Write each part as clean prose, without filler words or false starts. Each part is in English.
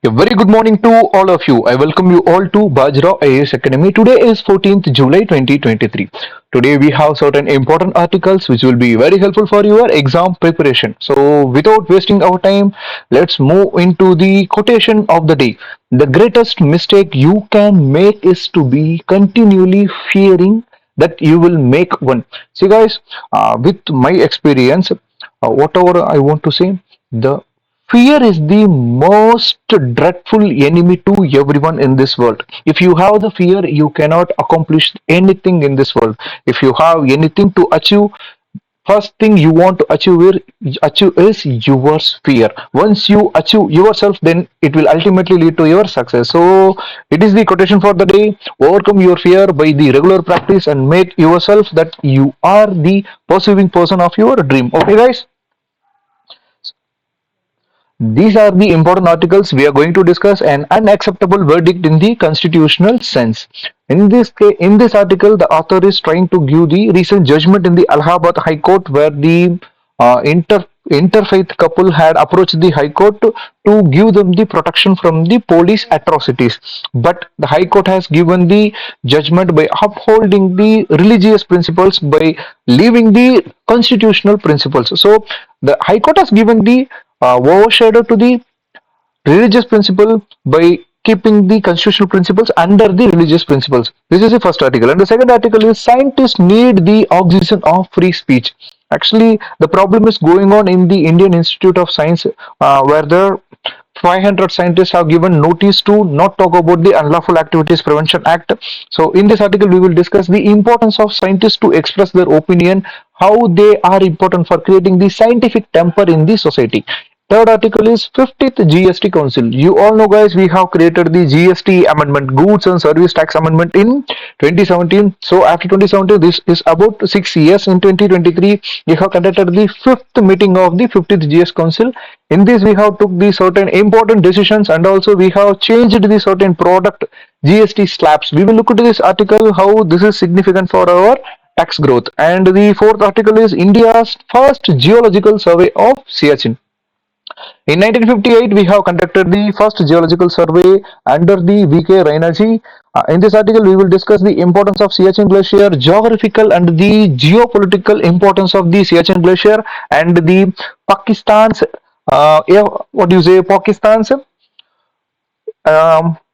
A very good morning to all of you. I welcome you all to Baji Rao IAS Academy. Today is 14th July 2023. Today we have certain important articles which will be very helpful for your exam preparation. So without wasting our time, let's move into the quotation of the day. The greatest mistake you can make is to be continually fearing that you will make one. See guys, with my experience, whatever I want to say, the fear is the most dreadful enemy to everyone in this world. If you have the fear, you cannot accomplish anything in this world. If you have anything to achieve, first thing you want to achieve is your fear. Once you achieve yourself, then it will ultimately lead to your success. So it is the quotation for the day. Overcome your fear by the regular practice and make yourself that you are the pursuing person of your dream. Okay guys, these are the important articles we are going to discuss. An unacceptable verdict in the constitutional sense. In this article, the author is trying to give the recent judgment in the Allahabad High Court, where the interfaith couple had approached the High Court to give them the protection from the police atrocities. But the High Court has given the judgment by upholding the religious principles by leaving the constitutional principles. So the High Court has given the overshadow to the religious principle by keeping the constitutional principles under the religious principles. This is the first article. And the second article is scientists need the oxygen of free speech. Actually, the problem is going on in the Indian Institute of Science, where the 500 scientists have given notice to not talk about the Unlawful Activities Prevention Act. So in this article, we will discuss the importance of scientists to express their opinion, how they are important for creating the scientific temper in the society. Third article is 50th GST Council. You all know guys, we have created the GST amendment, Goods and Service Tax Amendment in 2017. So after 2017, this is about 6 years. In 2023, we have conducted the 5th meeting of the 50th GST Council. In this, we have took the certain important decisions, and also we have changed the certain product GST slabs. We will look at this article, how this is significant for our tax growth. And the fourth article is India's first geological survey of Siachen. In 1958, we have conducted the first geological survey under the V.K. Rainerji. In this article, we will discuss the importance of Siachen Glacier, geographical and the geopolitical importance of the Siachen Glacier, and the Pakistan's, Pakistan's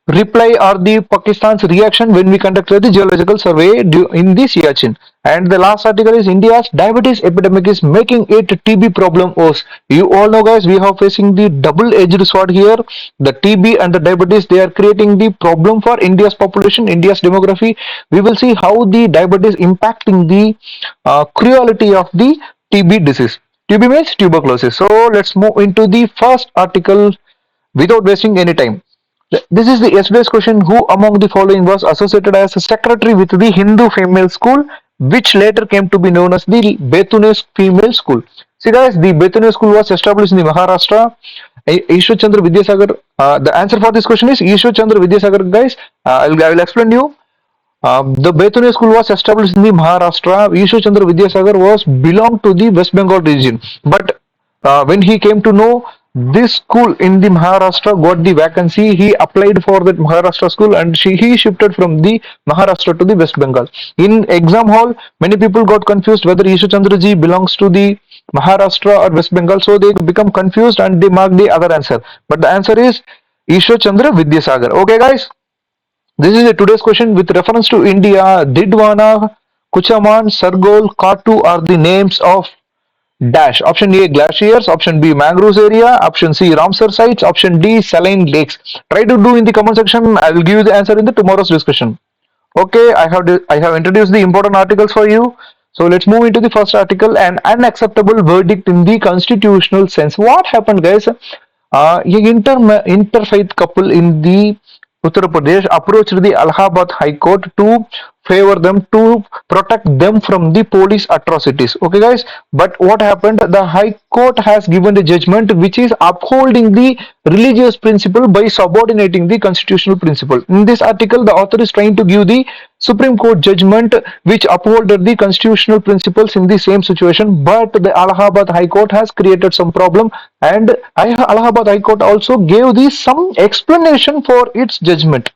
reply or the Pakistan's reaction when we conducted the geological survey in the Siachen. And the last article is India's diabetes epidemic is making it TB problem worse. You all know guys, we are facing the double-edged sword here. The TB and the diabetes, they are creating the problem for India's population, India's demography. We will see how the diabetes impacting the cruelty of the TB disease. TB means tuberculosis. So let's move into the first article without wasting any time. This is the yesterday's question. Who among the following was associated as a secretary with the Hindu female school, which later came to be known as the Bethune female school? See guys, the Bethune school was established in the Maharashtra. Ishwar Chandra Vidyasagar. The answer for this question is Ishwar Chandra Vidyasagar, guys. I will explain you. The Bethune school was established in the Maharashtra. Ishwar Chandra Vidyasagar was belonged to the West Bengal region, but when he came to know this school in the Maharashtra got the vacancy, he applied for that Maharashtra school, and he shifted from the Maharashtra to the West Bengal. In exam hall, many people got confused whether Ishwar Chandra ji belongs to the Maharashtra or West Bengal, so they become confused and they mark the other answer. But the answer is Ishwar Chandra Vidyasagar. Okay guys, this is a today's question with reference to India. Didwana, Kuchaman, Sargol, Katu are the names of dash. Option A glaciers, option B mangroves area, option C Ramsar sites, option D saline lakes. Try to do in the comment section. I will give you the answer in the tomorrow's discussion. Okay, I have introduced the important articles for you. So let's move into the first article. An unacceptable verdict in the constitutional sense. What happened, guys? Interfaith couple in the Uttar Pradesh approached the Allahabad High Court to favor them, to protect them from the police atrocities. Okay, guys. But what happened? The High Court has given a judgment which is upholding the religious principle by subordinating the constitutional principle. In this article, the author is trying to give the Supreme Court judgment which upholded the constitutional principles in the same situation, but the Allahabad High Court has created some problem, and Allahabad High Court also gave the some explanation for its judgment.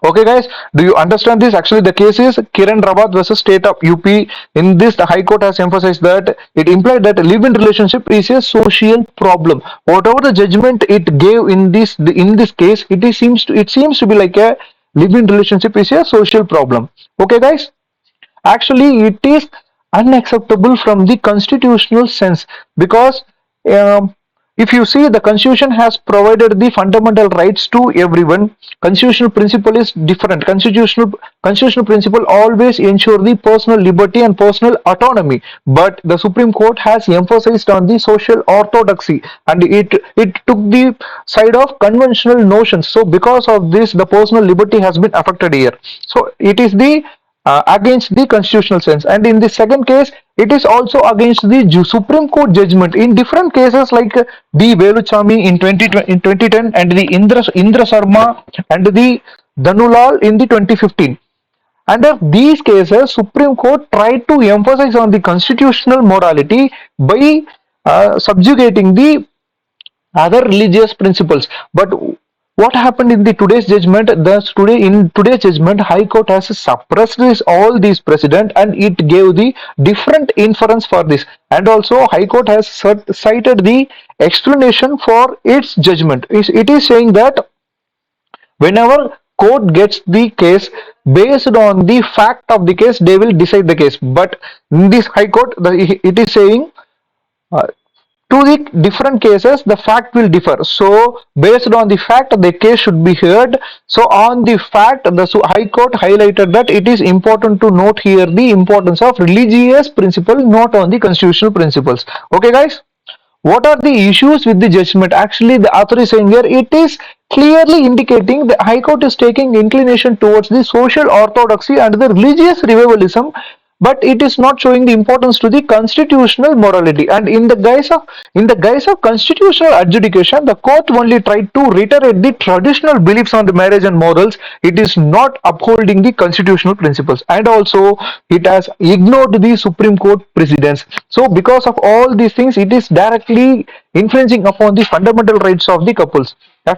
Okay, guys, do you understand this? Actually, the case is Kiran Rawat versus State of UP. In this, the High Court has emphasized that it implied that a live-in relationship is a social problem. Whatever the judgment it gave in this case, it seems to be like a live-in relationship is a social problem. Okay, guys. Actually, it is unacceptable from the constitutional sense because if you see, the constitution has provided the fundamental rights to everyone. Constitutional principle is different. Constitutional principle always ensure the personal liberty and personal autonomy, but the Supreme Court has emphasized on the social orthodoxy, and it took the side of conventional notions. So because of this, the personal liberty has been affected here. So it is the against the constitutional sense, and in the second case it is also against the Supreme Court judgment in different cases like D. Veluchami in 2010, and the Indra Sharma and the Dhanulal in the 2015. Under these cases, Supreme Court tried to emphasize on the constitutional morality by subjugating the other religious principles. But what happened in the today's judgment? In today's judgment, High Court has suppressed all these precedent, and it gave the different inference for this. And also, High Court has cited the explanation for its judgment. It is saying that whenever court gets the case, based on the fact of the case, they will decide the case. But in this High Court, it is saying uh, to the different cases the fact will differ, so based on the fact the case should be heard. So on the fact, the High Court highlighted that it is important to note here the importance of religious principle, not on the constitutional principles. Okay, guys, what are the issues with the judgment? Actually, the author is saying here it is clearly indicating the High Court is taking inclination towards the social orthodoxy and the religious revivalism, but it is not showing the importance to the constitutional morality. And in the guise of constitutional adjudication, the court only tried to reiterate the traditional beliefs on the marriage and morals. It is not upholding the constitutional principles, and also it has ignored the Supreme Court precedents. So because of all these things, it is directly infringing upon the fundamental rights of the couples.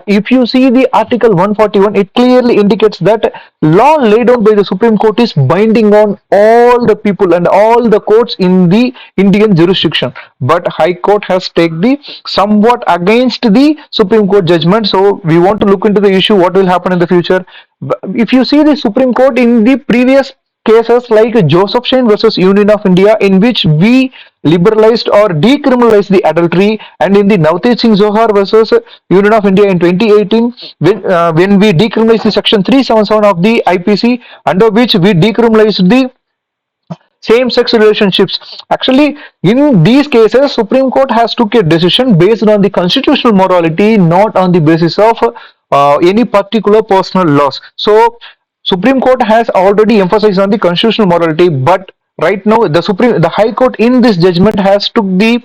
If you see the Article 141, it clearly indicates that law laid down by the Supreme Court is binding on all the people and all the courts in the Indian jurisdiction. But High Court has taken the somewhat against the Supreme Court judgment. So we want to look into the issue, what will happen in the future. If you see the Supreme Court in the previous cases like Joseph Shane versus Union of India, in which we liberalized or decriminalized the adultery, and in the Navteej Singh Zohar versus Union of India in 2018, when we decriminalized the section 377 of the IPC, under which we decriminalized the same-sex relationships. Actually, in these cases, Supreme Court has took a decision based on the constitutional morality, not on the basis of any particular personal laws. So Supreme Court has already emphasized on the constitutional morality, but right now the High Court in this judgment has took the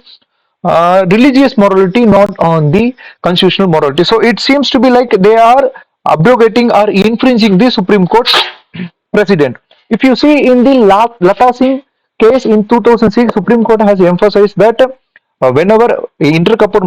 religious morality, not on the constitutional morality. So it seems to be like they are abrogating or infringing the Supreme Court's precedent. If you see in the Lata Singh case in 2006, Supreme Court has emphasized that whenever intercouple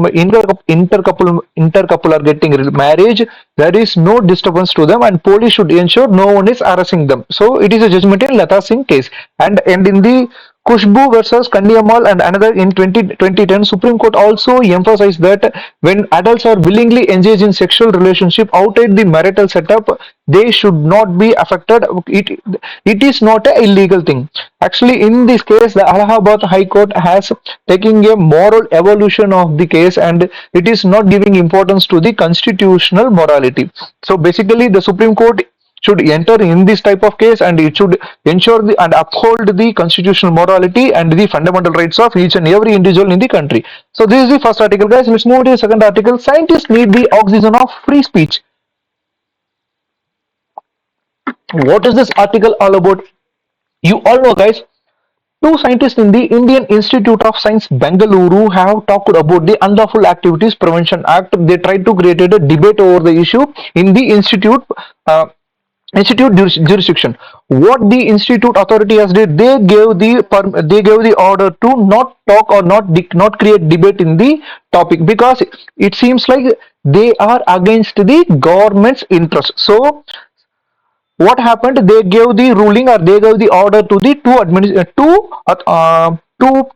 are getting marriage, there is no disturbance to them, and police should ensure no one is harassing them. So it is a judgment in Lata Singh case, and in the Kushbu versus Kanyamal and another in 2010, Supreme Court also emphasized that when adults are willingly engaged in sexual relationship outside the marital setup, they should not be affected. It is not an illegal thing. Actually, in this case, the Allahabad High Court has taken a moral evolution of the case, and it is not giving importance to the constitutional morality. So basically, the Supreme Court should enter in this type of case, and it should ensure and uphold the constitutional morality and the fundamental rights of each and every individual in the country. So this is the first article, guys. Let's move to the second article. Scientists need the oxygen of free speech. What is this article all about? You all know, guys, two scientists in the Indian Institute of Science, Bengaluru, have talked about the Unlawful Activities Prevention Act. They tried to create a debate over the issue in the uh, institute jurisdiction. What the institute authority has did, they gave the order to not talk or not create debate in the topic, because it seems like they are against the government's interest. So what happened, they gave the ruling, or they gave the order to the two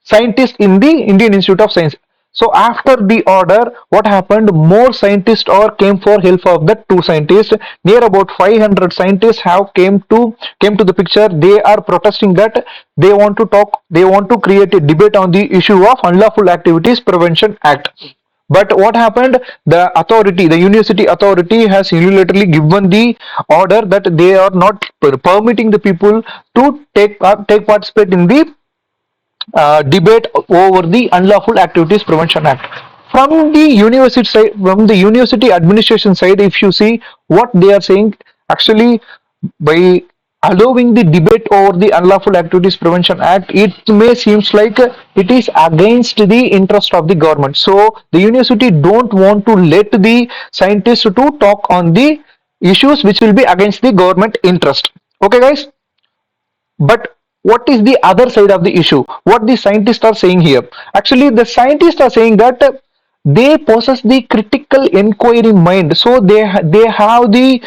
scientists in the Indian Institute of Science. So after the order, what happened, more scientists or came for help of the two scientists. Near about 500 scientists have came to the picture. They are protesting that they want to create a debate on the issue of Unlawful Activities Prevention Act. But what happened? The university authority has unilaterally given the order that they are not permitting the people to take participate in the debate over the Unlawful Activities Prevention Act. From the university administration side, if you see what they are saying, actually, by allowing the debate over the Unlawful Activities Prevention Act, it may seems like it is against the interest of the government. So the university don't want to let the scientists to talk on the issues which will be against the government interest. Okay, guys. But what is the other side of the issue? What the scientists are saying here? Actually, the scientists are saying that they possess the critical inquiry mind. So they have the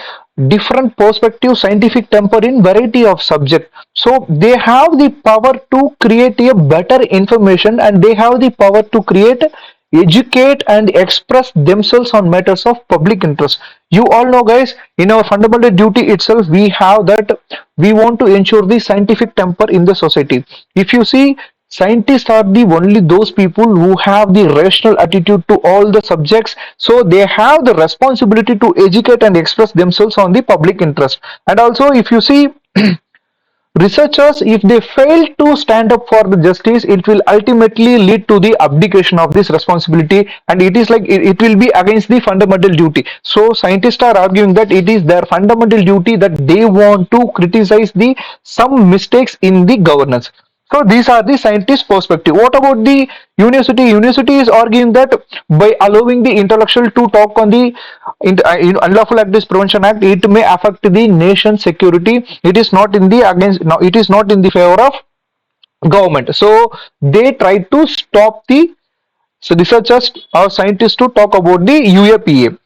different perspective, scientific temper in variety of subject. So they have the power to create a better information, and they have the power to create, educate and express themselves on matters of public interest. You all know, guys, in our fundamental duty itself, we have that we want to ensure the scientific temper in the society. If you see, scientists are the only those people who have the rational attitude to all the subjects, so they have the responsibility to educate and express themselves on the public interest. And also, if you see, researchers, if they fail to stand up for the justice, it will ultimately lead to the abdication of this responsibility, and it is like it will be against the fundamental duty. So scientists are arguing that it is their fundamental duty that they want to criticize the some mistakes in the governance. So these are the scientist perspective. What about the university? University is arguing that by allowing the intellectual to talk on the Unlawful Activities Prevention Act, it may affect the nation's security. It is not in the against. No, it is not in the favor of government. So they try to stop the researchers or scientists to talk about the UAPA.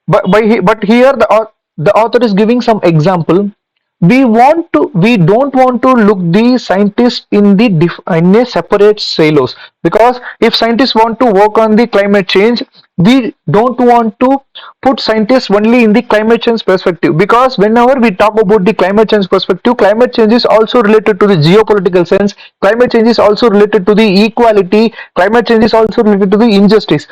But here the author is giving some example. We don't want to look the scientists in the in a separate silos, because if scientists want to work on the climate change, we don't want to put scientists only in the climate change perspective, because whenever we talk about the climate change perspective, climate change is also related to the geopolitical sense, climate change is also related to the equality, climate change is also related to the injustice.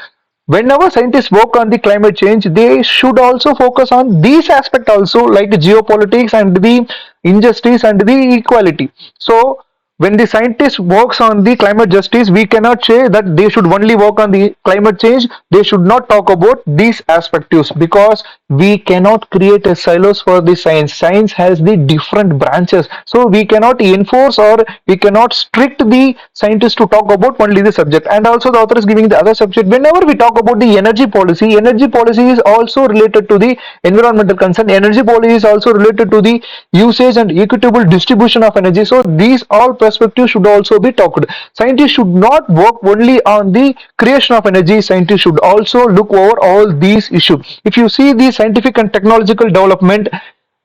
Whenever scientists work on the climate change, they should also focus on these aspects also, like geopolitics and the injustice and the equality. So when the scientist works on the climate justice, we cannot say that they should only work on the climate change. They should not talk about these aspects, because we cannot create a silos for the science. Science has the different branches, so we cannot enforce or we cannot strict the scientists to talk about only the subject. And also the author is giving the other subject. Whenever we talk about the energy policy is also related to the environmental concern. Energy policy is also related to the usage and equitable distribution of energy. So these all perspectives should also be talked. Scientists should not work only on the creation of energy. Scientists should also look over all these issues. If you see the scientific and technological development,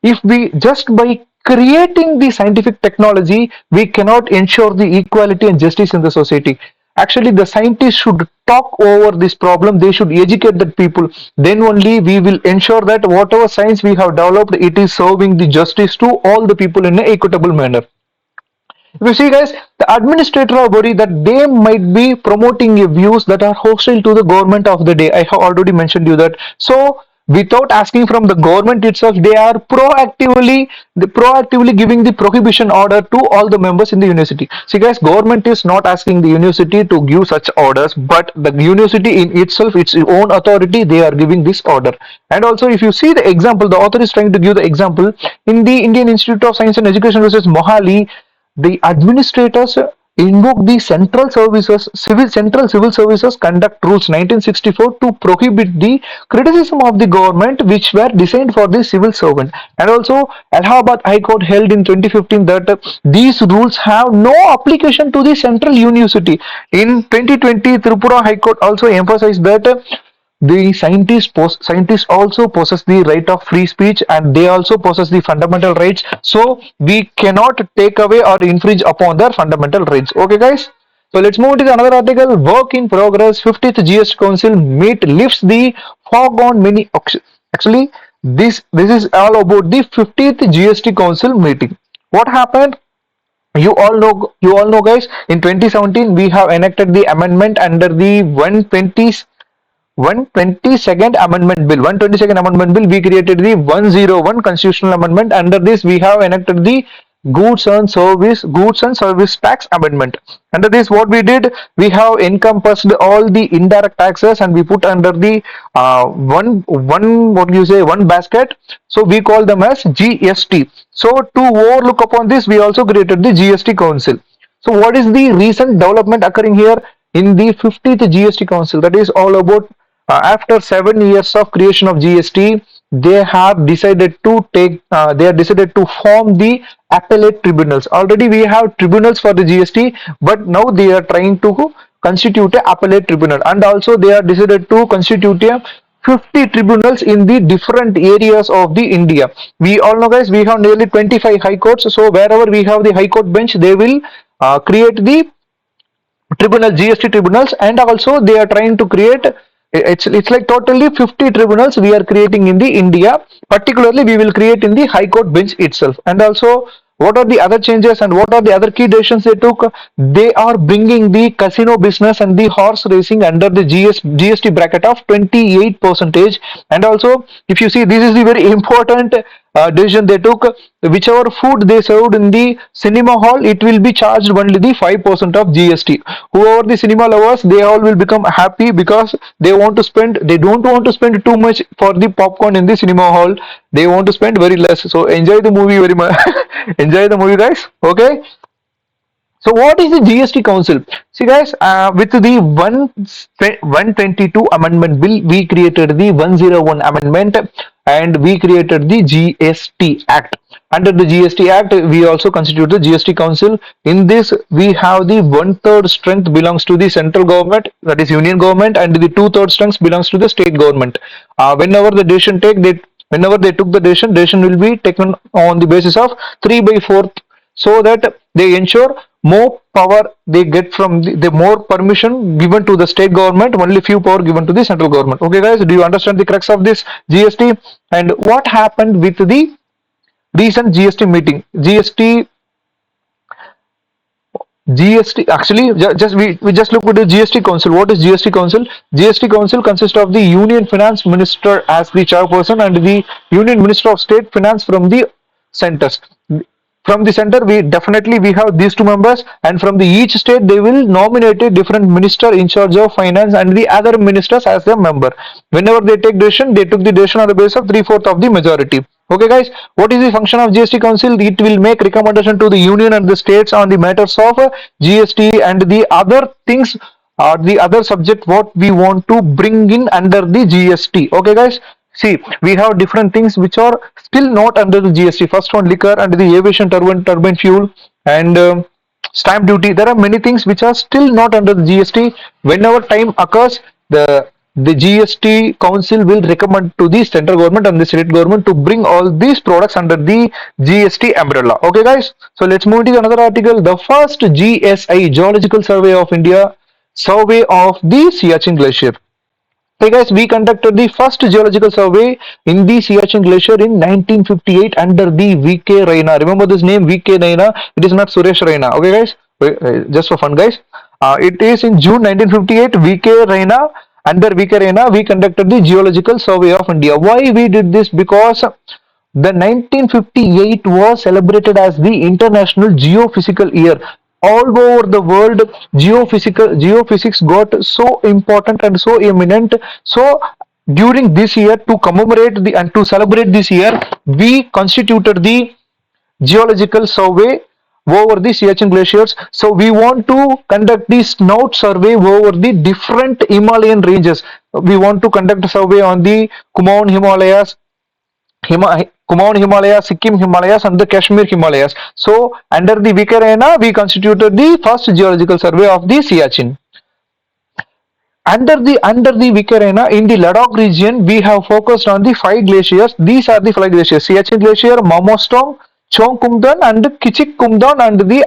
if we just by creating the scientific technology, we cannot ensure the equality and justice in the society. Actually, the scientists should talk over this problem. They should educate the people. Then only we will ensure that whatever science we have developed, it is serving the justice to all the people in an equitable manner. If you see, guys, the administrator are worried that they might be promoting views that are hostile to the government of the day. I have already mentioned you that. So without asking from the government itself, they are proactively giving the prohibition order to all the members in the university. See guys, government is not asking the university to give such orders, but the university in itself, its own authority, they are giving this order. And also, if you see the example, the author is trying to give the example in the Indian Institute of Science and Education versus Mohali. The administrators invoke the Central Civil Services Conduct Rules 1964 to prohibit the criticism of the government which were designed for the civil servant. And also, Allahabad High Court held in 2015 that these rules have no application to the Central University. In 2020, Tripura High Court also emphasized that the scientists also possess the right of free speech, and they also possess the fundamental rights, so we cannot take away or infringe upon their fundamental rights. Okay guys, so let's move to the another article. Work in progress. 50th GST Council meet lifts the fog on many. Actually, this is all about the 50th GST Council meeting. What happened? You all know guys, in 2017 we have enacted the amendment under the 122nd Amendment Bill. 122nd Amendment Bill, we created the 101 Constitutional Amendment. Under this, we have enacted the Goods and Service Tax Amendment. Under this, what we did, we have encompassed all the indirect taxes and we put under the one basket. So we call them as GST. So to overlook upon this, we also created the GST Council. So what is the recent development occurring here in the 50th GST Council? That is all about after 7 years of creation of GST, they have decided to form the appellate tribunals. Already we have tribunals for the GST, but now they are trying to constitute a appellate tribunal, and also they are decided to constitute a 50 tribunals in the different areas of the India. We all know guys, we have nearly 25 high courts, so wherever we have the high court bench, they will create the GST tribunals, and also they are trying to create, it's like totally 50 tribunals we are creating in the India. Particularly we will create in the high court bench itself. And also, what are the other changes and what are the other key decisions they took? They are bringing the casino business and the horse racing under the GST bracket of 28%. And also, if you see, this is the very important decision they took. Whichever food they served in the cinema hall, it will be charged only the 5% of GST. Whoever the cinema lovers, they all will become happy because they don't want to spend too much for the popcorn in the cinema hall. They want to spend very less. So enjoy the movie very much. Enjoy the movie guys. Okay. So what is the GST Council? See guys, with the 122 Amendment Bill, we created the 101 Amendment and we created the GST Act. Under the GST Act, we also constitute the GST Council. In this, we have the 1/3 strength belongs to the central government, that is union government, and the 2/3 strength belongs to the state government. Whenever they took the decision will be taken on the basis of 3/4, so that they ensure more power they get from the more permission given to the state government, only few power given to the central government. Okay guys, do you understand the crux of this GST and what happened with the recent GST meeting? GST actually, we just look at the GST Council. What is GST Council? GST Council consists of the Union Finance Minister as the chairperson and the Union Minister of State Finance from the centers. From the center, we have these two members, and from the each state they will nominate a different minister in charge of finance and the other ministers as their member. Whenever they take decision, they took the decision on the basis of 3/4 of the majority. Okay guys, what is the function of GST Council? It will make recommendation to the union and the states on the matters of GST and the other things or the other subject what we want to bring in under the GST. Okay guys, see, we have different things which are still not under the GST. First one, liquor and the aviation turbine fuel and stamp duty. There are many things which are still not under the GST. Whenever time occurs, the GST Council will recommend to the central government and the state government to bring all these products under the GST umbrella. Okay guys, so let's move to another article. The first GSI, Geological Survey of India, survey of the Siachen Glacier. Hey guys, we conducted the first geological survey in the Siachen Glacier in 1958 under the V.K. Raina. Remember this name, V.K. Raina? It is not Suresh Raina. Okay guys, just for fun guys. It is in June 1958, V.K. Raina under Vikarena, we conducted the Geological Survey of India. Why we did this? Because the 1958 was celebrated as the International Geophysical Year. All over the world, geophysics got so important and so eminent. So during this year, to commemorate the and to celebrate this year, we constituted the geological survey over the Siachen glaciers. So we want to conduct the snout survey over the different Himalayan ranges. We want to conduct a survey on the Kumaon Himalayas, Kumaon Himalayas, Sikkim Himalayas, and the Kashmir Himalayas. So under the Vikarena, we constituted the first geological survey of the Siachen. Under the Vikarena, in the Ladakh region, we have focused on the five glaciers. These are the five glaciers: Siachen Glacier, Mamostong, Chongkumdan, and Kichik-Kumdan, and the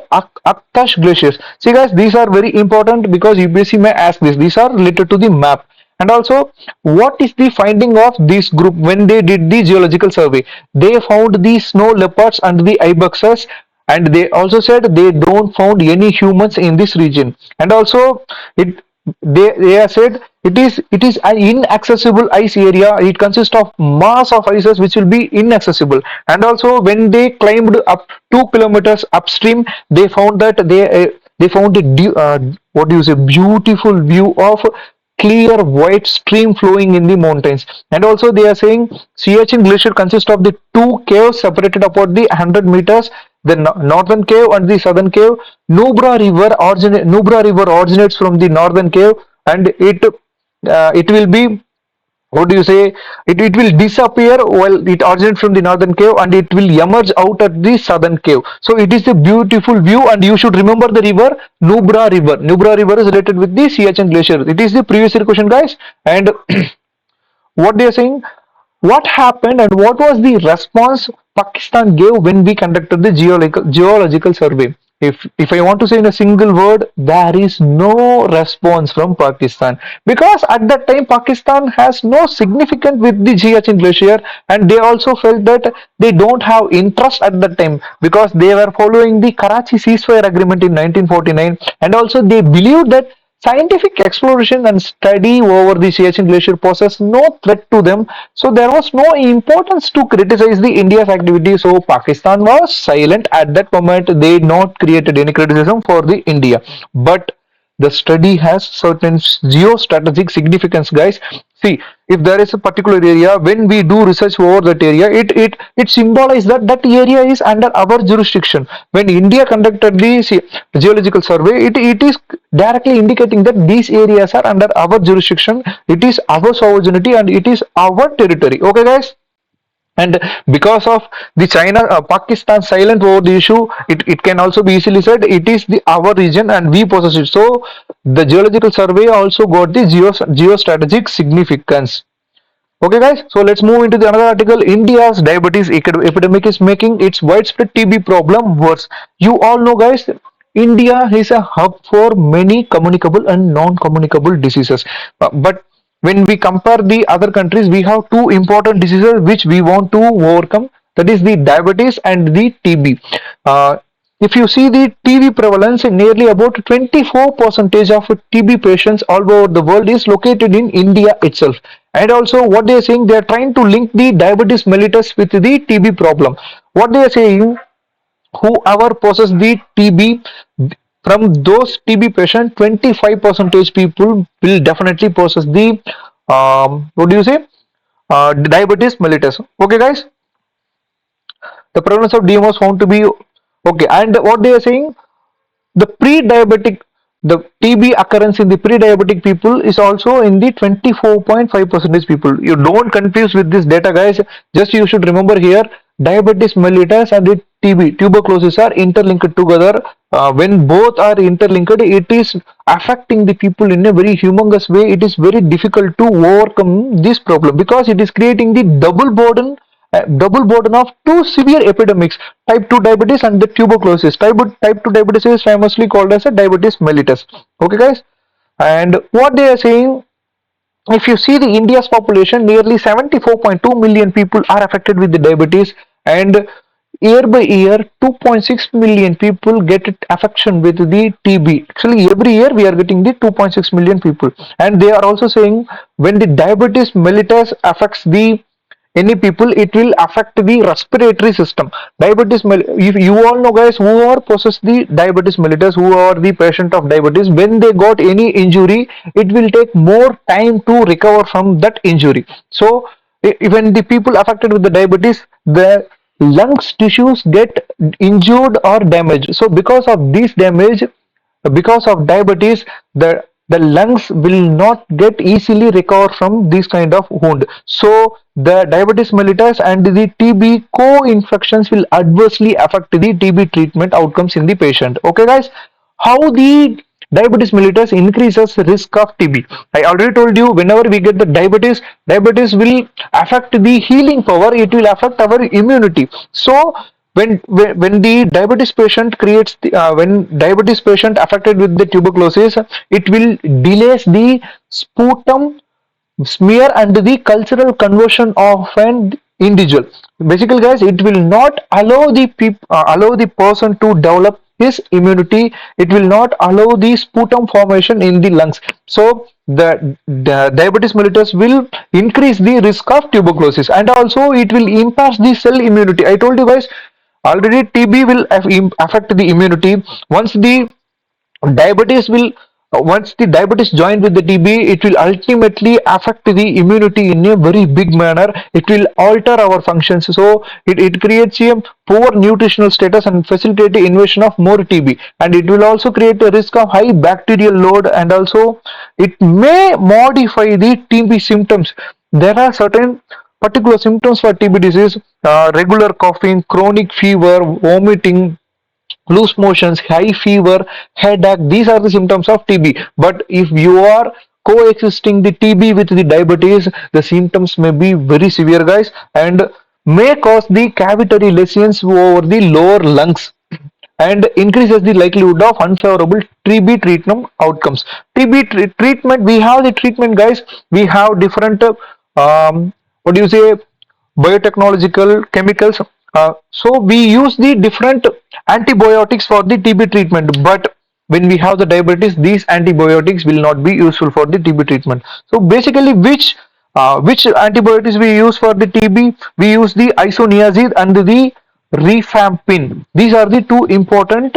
Aktash glaciers. See guys, these are very important because UPSC may ask this. These are related to the map. And also, what is the finding of this group when they did the geological survey? They found the snow leopards and the ibexes, and they also said they don't found any humans in this region. And also, it they have said it is an inaccessible ice area. It consists of mass of ices which will be inaccessible. And also, when they climbed up 2 kilometers upstream, they found that they found a what do you say, beautiful view of clear white stream flowing in the mountains. And also they are saying Siachen Glacier consists of the two caves separated about the 100 meters, the northern cave and the southern cave. Nubra River originates from the northern cave, and it will be, what do you say, it will disappear while it originates from the northern cave, and it will emerge out at the southern cave. So it is a beautiful view, and you should remember the river, Nubra River is related with the Siachen Glacier. It is the previous year question, guys. And what they are saying, what happened and what was the response Pakistan gave when we conducted the geological survey? If I want to say in a single word, there is no response from Pakistan, because at that time Pakistan has no significance with the Siachen glacier, and they also felt that they don't have interest at that time because they were following the Karachi ceasefire agreement in 1949, and also they believed that scientific exploration and study over the Siachen glacier poses no threat to them, so there was no importance to criticize the India's activity. So Pakistan was silent at that moment. They not created any criticism for the India, but the study has certain geostrategic significance, guys. See, if there is a particular area, when we do research over that area, it symbolizes that that area is under our jurisdiction. When India conducted the geological survey, it is directly indicating that these areas are under our jurisdiction. It is our sovereignty and it is our territory. Okay, guys. And because of the China Pakistan silent over the issue, it can also be easily said it is the our region and we possess it. So the geological survey also got the geostrategic significance. Okay, guys, so let's move into the another article. India's diabetes epidemic is making its widespread TB problem worse. You all know, guys, India is a hub for many communicable and non-communicable diseases. But when we compare the other countries, we have two important diseases which we want to overcome. That is the diabetes and the TB. If you see the TB prevalence, nearly about 24% of TB patients all over the world is located in India itself. And also what they are saying, they are trying to link the diabetes mellitus with the TB problem. What they are saying, whoever possess the TB, from those TB patients, 25% people will definitely possess the what do you say, diabetes mellitus. Okay, guys, the prevalence of DM was found to be okay. And what they are saying, the pre-diabetic, the TB occurrence in the pre-diabetic people is also in the 24.5% people. You don't confuse with this data, guys. Just you should remember here, diabetes mellitus and the TB, tuberculosis, are interlinked together. When both are interlinked, it is affecting the people in a very humongous way. It is very difficult to overcome this problem because it is creating the double burden of two severe epidemics, type 2 diabetes and the tuberculosis. Type 2 diabetes is famously called as a diabetes mellitus. Okay, guys, and what they are saying, if you see the India's population, nearly 74.2 million people are affected with the diabetes, and year by year 2.6 million people get affection with the TB. Actually, every year we are getting the 2.6 million people, and they are also saying when the diabetes mellitus affects the any people, it will affect the respiratory system. Diabetes if you all know guys who are possess the diabetes mellitus, who are the patient of diabetes, when they got any injury, it will take more time to recover from that injury. So when the people affected with the diabetes, the lungs tissues get injured or damaged. So because of this damage, because of diabetes, the lungs will not get easily recover from this kind of wound. So the diabetes mellitus and the TB co-infections will adversely affect the TB treatment outcomes in the patient. Okay guys, how the diabetes mellitus increases risk of TB. I already told you, whenever we get the diabetes will affect the healing power, it will affect our immunity. So when the diabetes patient creates when diabetes patient affected with the tuberculosis, it will delays the sputum smear and the cultural conversion of an individual. Basically guys, it will not allow the allow the person to develop his immunity. It will not allow the sputum formation in the lungs. So the diabetes mellitus will increase the risk of tuberculosis, and also it will impact the cell immunity. I told you guys already, TB will affect the immunity. once the diabetes will Once the diabetes join with the TB, it will ultimately affect the immunity in a very big manner. It will alter our functions. So it creates a poor nutritional status and facilitate the invasion of more TB, and it will also create a risk of high bacterial load, and also it may modify the TB symptoms. There are certain particular symptoms for TB disease: regular coughing, chronic fever, vomiting, loose motions, high fever, headache. These are the symptoms of TB. But if you are coexisting the TB with the diabetes, the symptoms may be very severe, guys, and may cause the cavitary lesions over the lower lungs, and increases the likelihood of unfavorable TB treatment outcomes. TB treatment, we have the treatment, guys. We have different what do you say, biotechnological chemicals. So we use the different antibiotics for the TB treatment, but when we have the diabetes, these antibiotics will not be useful for the TB treatment. So basically, which antibiotics we use for the TB? We use the isoniazid and the rifampin. These are the two important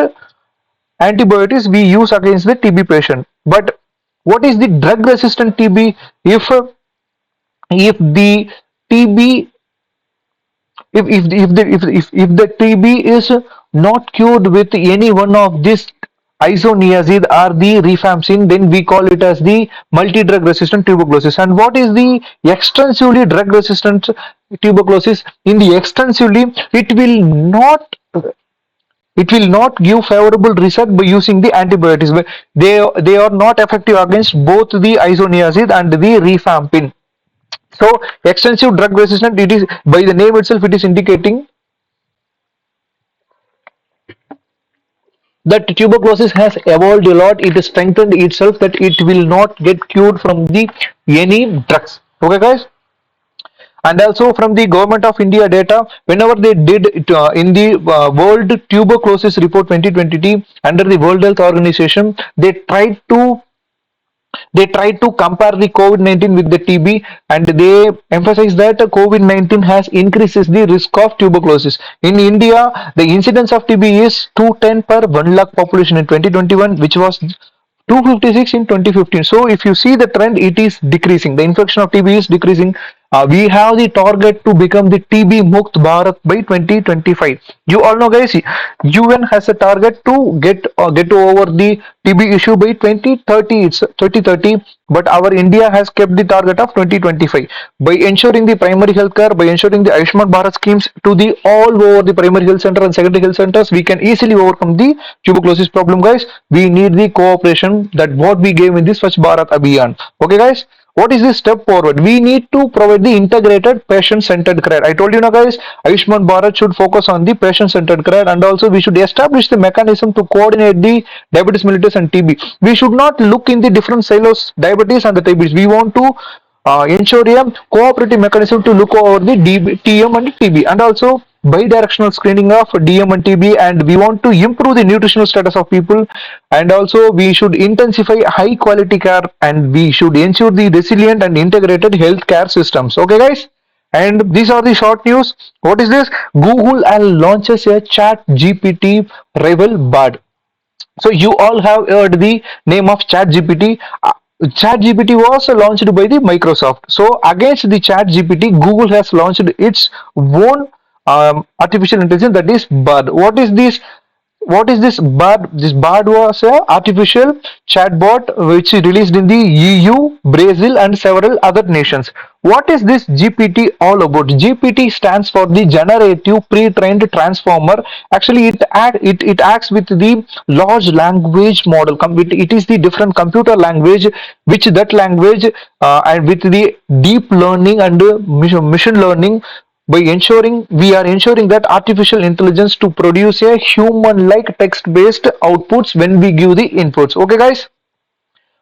antibiotics we use against the TB patient. But what is the drug resistant TB? If the TB if the TB is not cured with any one of this isoniazid or the rifampicin, then we call it as the multi-drug resistant tuberculosis. And what is the extensively drug resistant tuberculosis? In the extensively, it will not give favorable result by using the antibiotics. They are not effective against both the isoniazid and the rifampicin. So extensive drug resistant, it is by the name itself, it is indicating that tuberculosis has evolved a lot. It has strengthened itself that it will not get cured from the any drugs. Okay, guys. And also from the government of India data, whenever they did it, in the World Tuberculosis Report 2020 under the World Health Organization, they tried to compare the COVID-19 with the TB, and they emphasize that COVID-19 has increases the risk of tuberculosis. In India, the incidence of TB is 210 per 1 lakh population in 2021, which was 256 in 2015. So if you see the trend, it is decreasing. The infection of TB is decreasing. We have the target to become the TB Mukt Bharat by 2025. You all know, guys, UN has a target to get over the TB issue by 2030. It's 2030, but our India has kept the target of 2025 by ensuring the primary health care, by ensuring the Ayushman Bharat schemes to the all over the primary health center and secondary health centers. We can easily overcome the tuberculosis problem, guys. We need the cooperation that what we gave in this Swachh Bharat Abhiyan. Okay, guys. What is the step forward? We need to provide the integrated patient-centered care. I told you now, guys, Ayushman Bharat should focus on the patient-centered care, and also we should establish the mechanism to coordinate the diabetes mellitus and TB. We should not look in the different silos, diabetes and the TB. We want to ensure a cooperative mechanism to look over the TM and TB, and also bi-directional screening of DM and TB, and we want to improve the nutritional status of people, and also we should intensify high quality care, and we should ensure the resilient and integrated healthcare systems. Okay, guys. And these are the short news. What is this? Google launches a Chat GPT rival Bard. So you all have heard the name of ChatGPT. ChatGPT was launched by the Microsoft. So against the ChatGPT, Google has launched its own artificial intelligence, that is Bard. What is this? What is this Bard? This Bard was a artificial chatbot which is released in the EU, Brazil, and several other nations. What is this GPT all about? GPT stands for the Generative Pre-trained Transformer. Actually, it acts with the large language model. It is the different computer language, which that language and with the deep learning and machine learning, by ensuring we are ensuring that artificial intelligence to produce a human like text based outputs when we give the inputs. Okay, guys.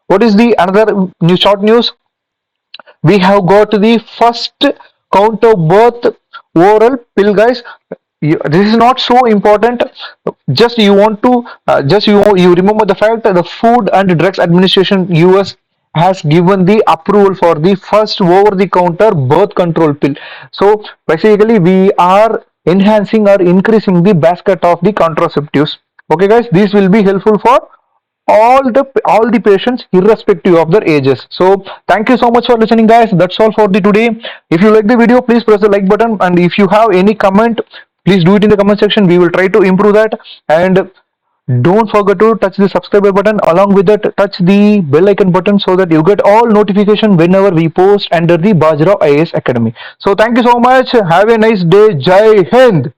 What is the another new short news? We have got the first counter birth oral pill, guys. This is not so important. Just you want to just you remember the fact that the Food and Drugs Administration US has given the approval for the first over the counter birth control pill. So basically we are enhancing or increasing the basket of the contraceptives. Okay, guys, this will be helpful for all the patients irrespective of their ages. So thank you so much for listening, guys. That's all for the today. If you like the video, please press the like button, and if you have any comment, please do it in the comment section. We will try to improve that. And don't forget to touch the subscribe button. Along with that, touch the bell icon button so that you get all notification whenever we post under the Baji Rao IAS Academy. So thank you so much. Have a nice day. Jai Hind.